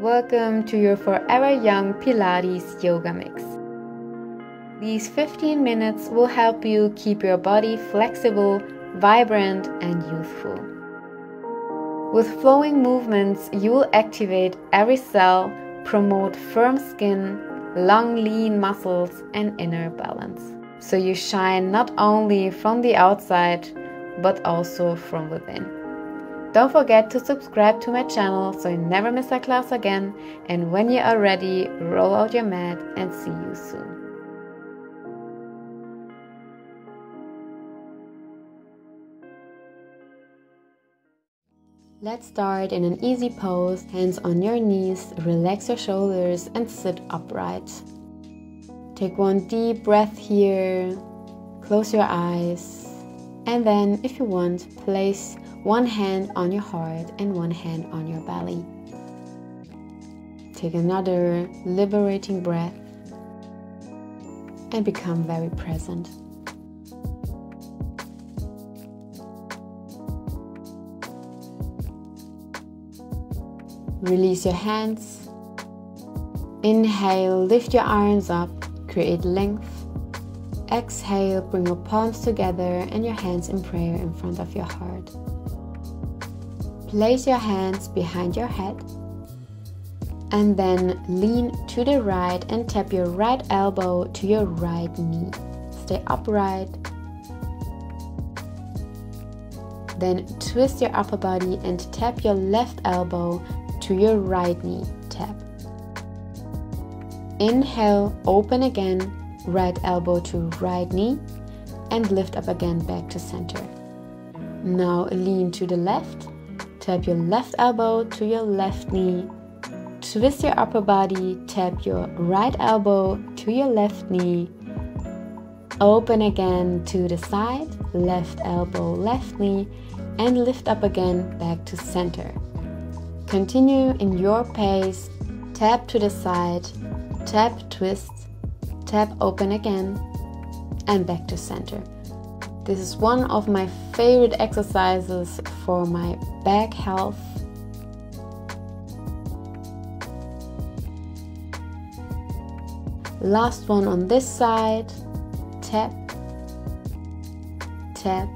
Welcome to your Forever Young Pilates Yoga Mix. These 15 minutes will help you keep your body flexible, vibrant and youthful. With flowing movements, you will activate every cell, promote firm skin, long lean muscles and inner balance. So you shine not only from the outside, but also from within. Don't forget to subscribe to my channel so you never miss a class again, and when you are ready, roll out your mat and see you soon. Let's start in an easy pose, hands on your knees, relax your shoulders and sit upright. Take one deep breath here, close your eyes, and then if you want, place one hand on your heart and one hand on your belly. Take another liberating breath and become very present. Release your hands. Inhale, lift your arms up, create length. Exhale, bring your palms together and your hands in prayer in front of your heart. Place your hands behind your head and then lean to the right and tap your right elbow to your right knee. Stay upright. Then twist your upper body and tap your left elbow to your right knee. Tap. Inhale, open again, right elbow to right knee and lift up again back to center. Now lean to the left. Tap your left elbow to your left knee. Twist your upper body, tap your right elbow to your left knee. Open again to the side, left elbow, left knee, and lift up again back to center. Continue in your pace, tap to the side, tap, twist, tap, open again, and back to center. This is one of my favorite exercises for my back health. Last one on this side. Tap, tap,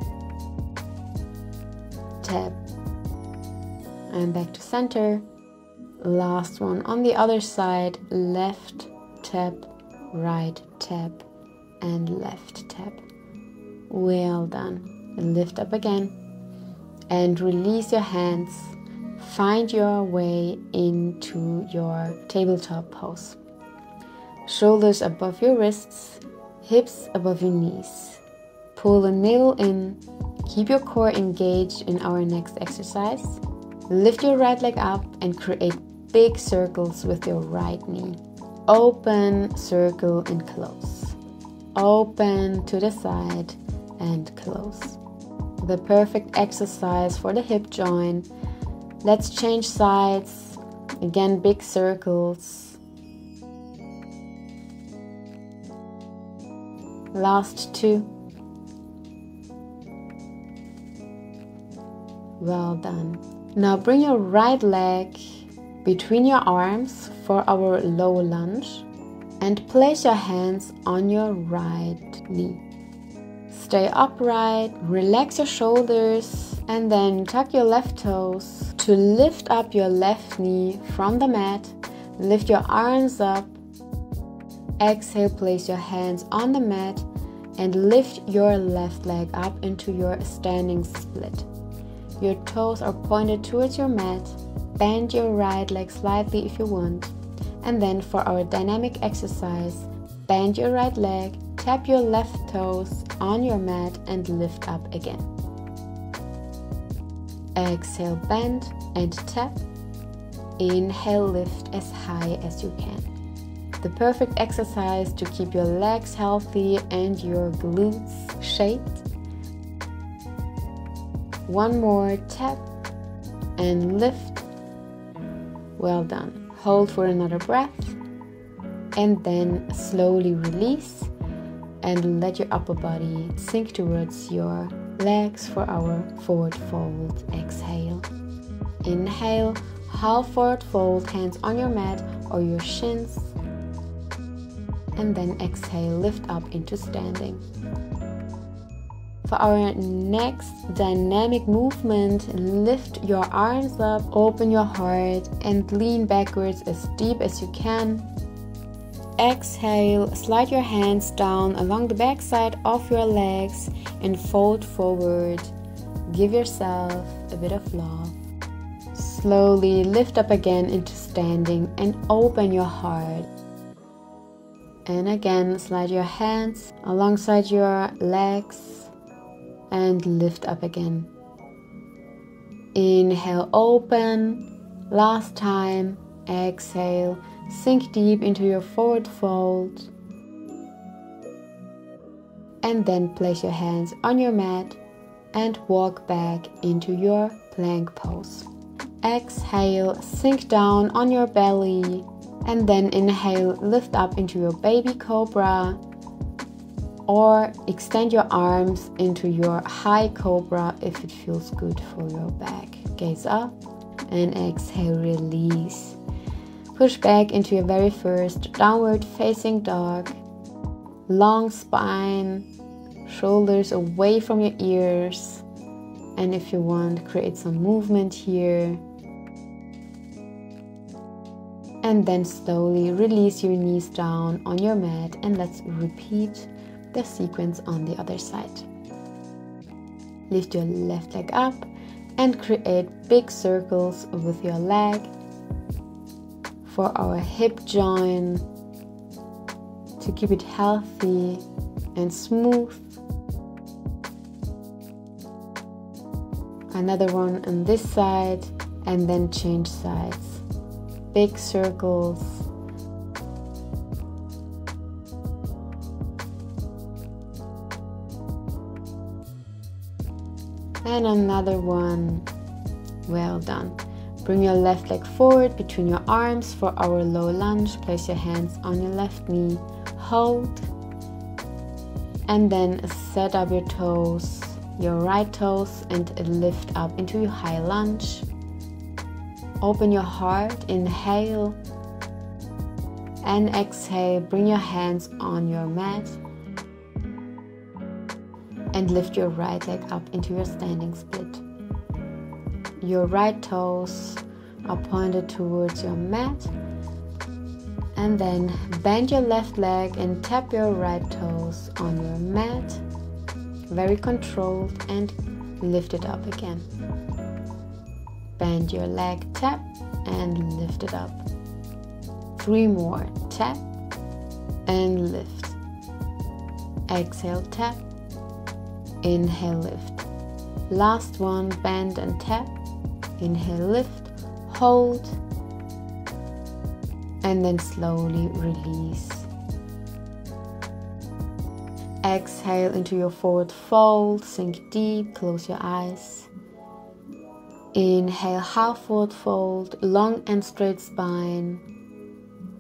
tap, and back to center. Last one on the other side. Left tap, right tap, and left tap. Well done. Lift up again and release your hands. Find your way into your tabletop pose. Shoulders above your wrists, hips above your knees. Pull a navel in. Keep your core engaged in our next exercise. Lift your right leg up and create big circles with your right knee. Open, circle and close. Open to the side and close. The perfect exercise for the hip joint. Let's change sides. Again, big circles. Last two. Well done. Now bring your right leg between your arms for our low lunge and place your hands on your right knee. Stay upright, relax your shoulders, and then tuck your left toes to lift up your left knee from the mat. Lift your arms up. Exhale, place your hands on the mat and lift your left leg up into your standing split. Your toes are pointed towards your mat. Bend your right leg slightly if you want. And then for our dynamic exercise, bend your right leg, tap your left toes on your mat and lift up again. Exhale, bend and tap. Inhale, lift as high as you can. The perfect exercise to keep your legs healthy and your glutes shaped. One more, tap and lift. Well done. Hold for another breath and then slowly release and let your upper body sink towards your legs for our forward fold. Exhale. Inhale, half forward fold, hands on your mat or your shins. And then exhale, lift up into standing. For our next dynamic movement, lift your arms up, open your heart, and lean backwards as deep as you can. Exhale, slide your hands down along the backside of your legs and fold forward. Give yourself a bit of love. Slowly lift up again into standing and open your heart. And again, slide your hands alongside your legs and lift up again. Inhale, open. Last time. Exhale, sink deep into your forward fold. And then place your hands on your mat and walk back into your plank pose. Exhale, sink down on your belly. And then inhale, lift up into your baby cobra. Or extend your arms into your high cobra if it feels good for your back. Gaze up and exhale, release. Push back into your very first downward facing dog. Long spine, shoulders away from your ears. And if you want, create some movement here. And then slowly release your knees down on your mat, and let's repeat the sequence on the other side. Lift your left leg up and create big circles with your leg for our hip joint to keep it healthy and smooth. Another one on this side, and then change sides. Big circles. And another one. Well done. Bring your left leg forward between your arms for our low lunge. Place your hands on your left knee. Hold. And then set up your toes, your right toes, and lift up into your high lunge. Open your heart. Inhale. And exhale. Bring your hands on your mat. And lift your right leg up into your standing split. Your right toes are pointed towards your mat. And then bend your left leg and tap your right toes on your mat. Very controlled, and lift it up again. Bend your leg, tap, and lift it up. 3 more. Tap and lift. Exhale, tap. Inhale, lift. Last one, bend and tap. Inhale, lift. Hold. And then slowly release. Exhale into your forward fold. Sink deep. Close your eyes. Inhale, half forward fold. Long and straight spine.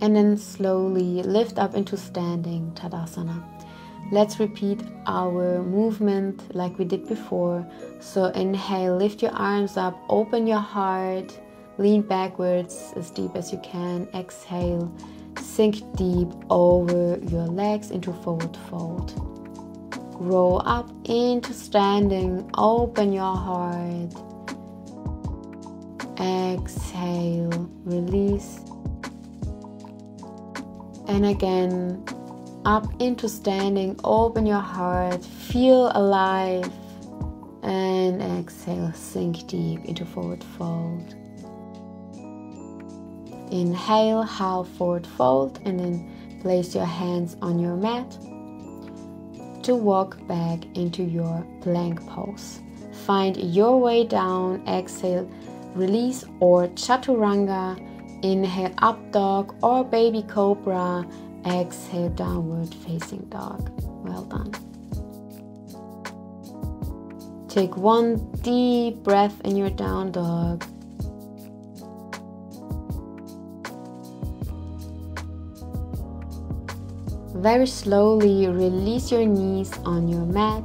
And then slowly lift up into standing Tadasana. Let's repeat our movement like we did before. So inhale, lift your arms up, open your heart, lean backwards as deep as you can. Exhale, sink deep over your legs into forward fold. Roll up into standing, open your heart. Exhale, release. And again, up into standing, open your heart, feel alive, and exhale, sink deep into forward fold. Inhale, half forward fold, and then place your hands on your mat to walk back into your plank pose. Find your way down. Exhale, release or chaturanga. Inhale, up dog or baby cobra. Exhale, downward facing dog. Well done. Take 1 deep breath in your down dog. Very slowly release your knees on your mat.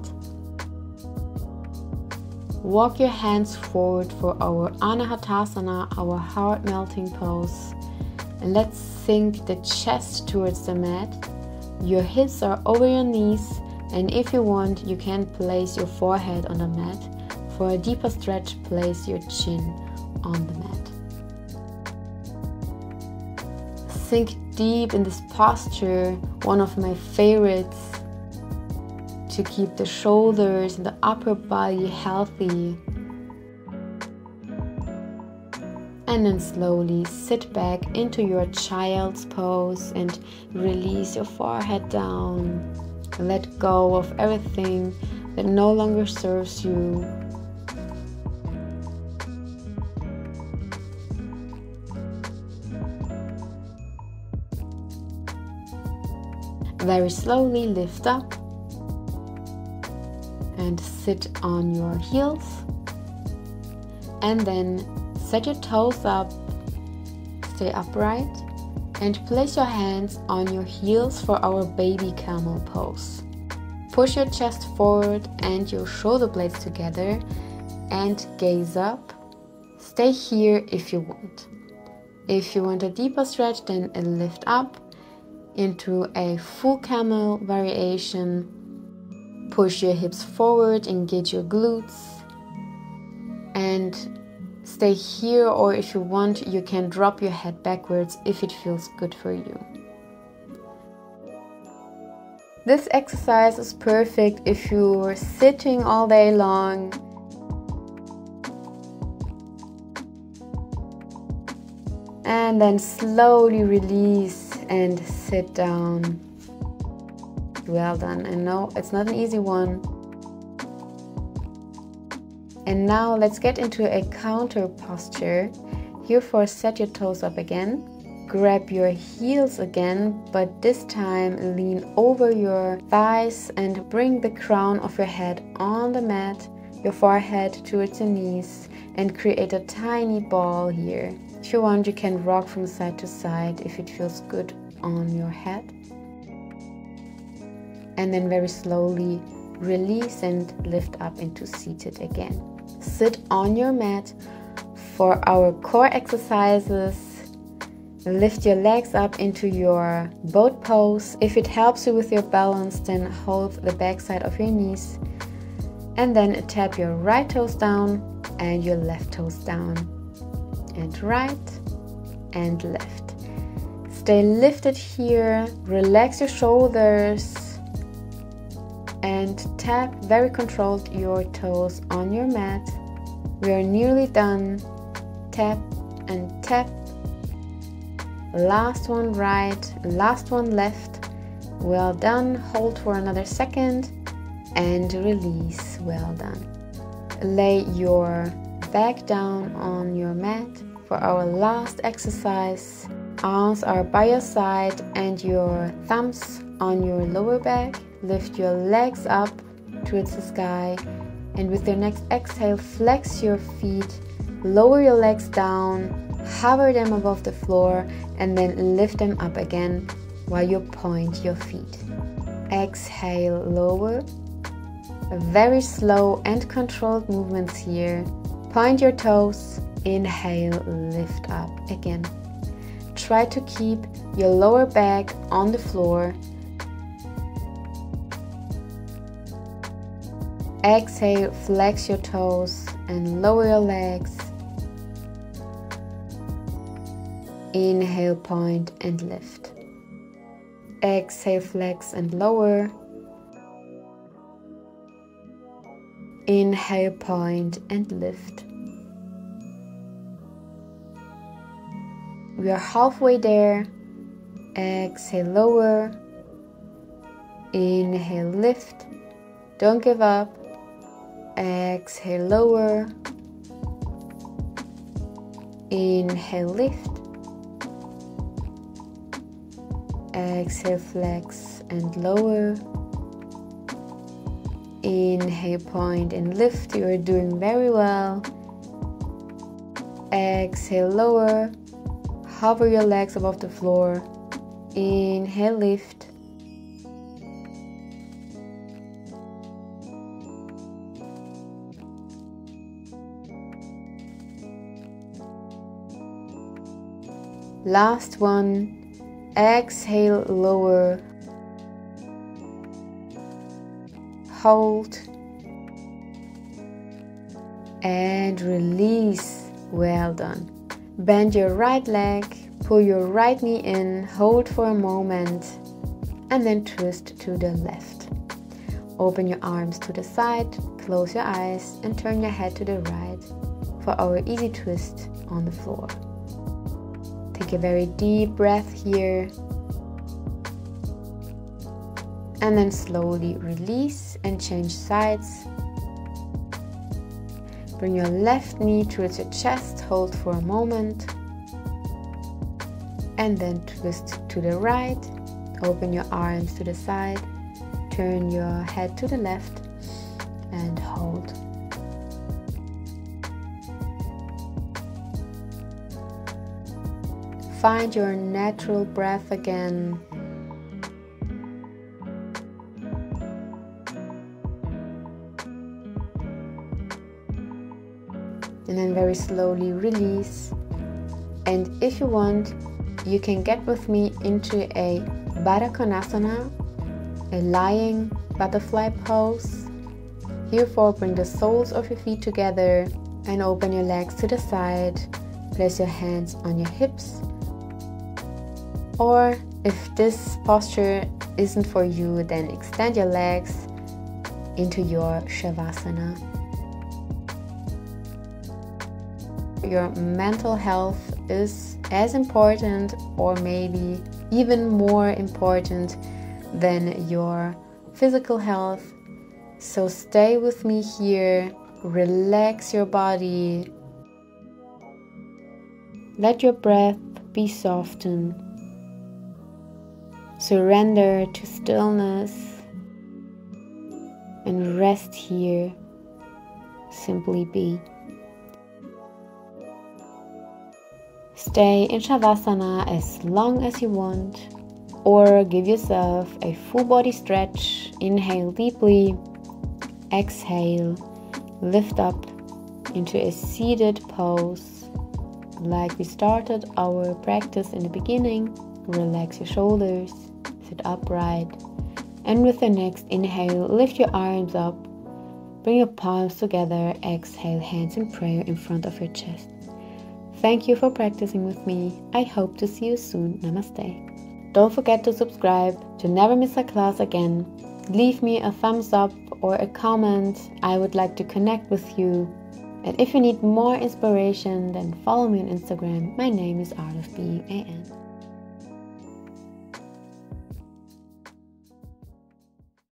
walk your hands forward for our Anahatasana, our heart melting pose. And let's sink the chest towards the mat. Your hips are over your knees, and if you want, you can place your forehead on the mat. For a deeper stretch, place your chin on the mat. Sink deep in this posture, one of my favorites, to keep the shoulders and the upper body healthy. And then slowly sit back into your child's pose and release your forehead down. Let go of everything that no longer serves you. Very slowly lift up and sit on your heels, and then set your toes up, stay upright, and place your hands on your heels for our baby camel pose. Push your chest forward and your shoulder blades together and gaze up. Stay here if you want. If you want a deeper stretch, then lift up into a full camel variation. Push your hips forward, engage your glutes, and stay here, or if you want, you can drop your head backwards if it feels good for you. This exercise is perfect if you're sitting all day long. And then slowly release and sit down. Well done. And no, it's not an easy one. And now let's get into a counter posture. Here for set your toes up again. Grab your heels again, but this time lean over your thighs and bring the crown of your head on the mat, your forehead towards your knees, and create a tiny ball here. If you want, you can rock from side to side if it feels good on your head. And then very slowly release and lift up into seated again. Sit on your mat. For our core exercises, lift your legs up into your boat pose. If it helps you with your balance, then hold the back side of your knees. And then tap your right toes down and your left toes down. And right and left. Stay lifted here. Relax your shoulders. And tap very controlled your toes on your mat. We are nearly done. Tap and tap. Last one right, last one left. Well done. Hold for another second and release. Well done. Lay your back down on your mat for our last exercise. Arms are by your side and your thumbs on your lower back. Lift your legs up towards the sky, and with your next exhale, flex your feet, lower your legs down, hover them above the floor, and then lift them up again while you point your feet. Exhale, lower. Very slow and controlled movements here. Point your toes, inhale, lift up again. Try to keep your lower back on the floor. Exhale, flex your toes and lower your legs. Inhale, point and lift. Exhale, flex and lower. Inhale, point and lift. We are halfway there. Exhale, lower. Inhale, lift. Don't give up. Exhale, lower. Inhale, lift. Exhale, flex and lower. Inhale, point and lift. You are doing very well. Exhale, lower. Hover your legs above the floor. Inhale, lift. Last one. Exhale, lower. Hold. And release. Well done. Bend your right leg, pull your right knee in, hold for a moment, and then twist to the left. Open your arms to the side, close your eyes, and turn your head to the right for our easy twist on the floor. Take a very deep breath here, and then slowly release and change sides. Bring your left knee towards your chest, hold for a moment, and then twist to the right. Open your arms to the side, turn your head to the left, and hold. Find your natural breath again. And then very slowly release. And if you want, you can get with me into a Baddha Konasana, a lying butterfly pose. Herefore, bring the soles of your feet together and open your legs to the side. Place your hands on your hips. Or if this posture isn't for you, then extend your legs into your Shavasana. Your mental health is as important, or maybe even more important, than your physical health. So stay with me here, relax your body, let your breath be softened, surrender to stillness, and rest here, simply be. Stay in Shavasana as long as you want, or give yourself a full body stretch. Inhale deeply, exhale, lift up into a seated pose. Like we started our practice in the beginning, relax your shoulders, sit upright, and with the next inhale, lift your arms up, bring your palms together, exhale, hands in prayer in front of your chest. Thank you for practicing with me. I hope to see you soon. Namaste. Don't forget to subscribe to never miss a class again. Leave me a thumbs up or a comment. I would like to connect with you. And if you need more inspiration, then follow me on Instagram. My name is Art of Being AN.